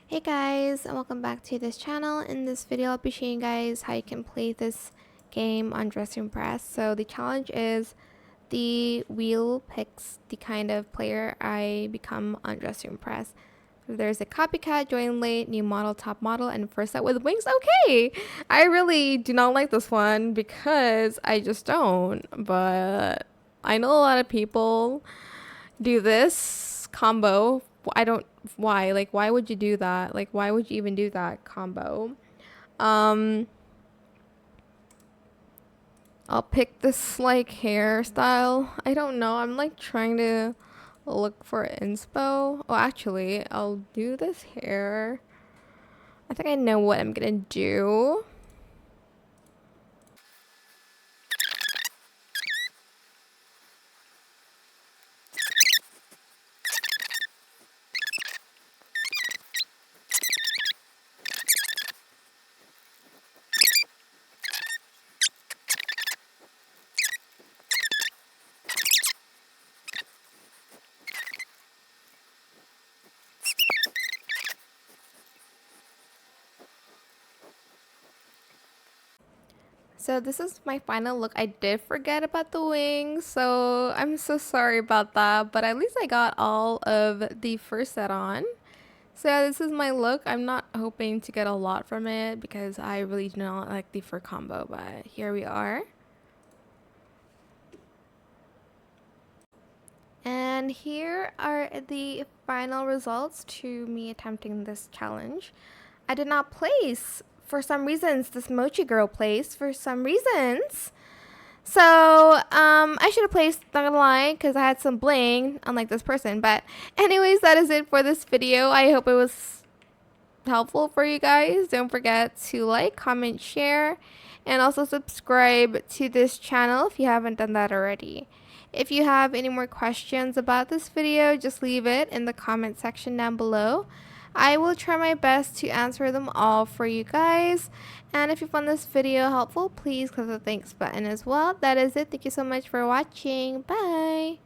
Hey guys, and welcome back to this channel. In this video, I'll be showing you guys how you can play this game on Dressing Press. So the challenge is the wheel picks the kind of player I become on Dressing Press. There's a copycat, join late, new model, top model, and first set with wings. Okay, I really do not like this one because I just don't. But I know a lot of people do this combo. I don't why like why would you do that? Like why would you even do that combo? um I'll pick this like hairstyle. I don't know, I'm like trying to look for inspo. Oh, actually, I'll do this hair. I think I know what I'm gonna do. So this is my final look. I did forget about the wings, so I'm so sorry about that, but at least I got all of the first set on. So yeah, this is my look. I'm not hoping to get a lot from it because I really do not like the fur combo, but here we are. And here are the final results to me attempting this challenge. I did not place, for some reasons. This Mochi girl placed for some reasons. So, I should have placed, not gonna lie, because I had some bling, unlike this person. But anyways, that is it for this video. I hope it was helpful for you guys. Don't forget to like, comment, share, and also subscribe to this channel if you haven't done that already. If you have any more questions about this video, just leave it in the comment section down below. I will try my best to answer them all for you guys. And if you found this video helpful, please click the thanks button as well. That is it. Thank you so much for watching. Bye!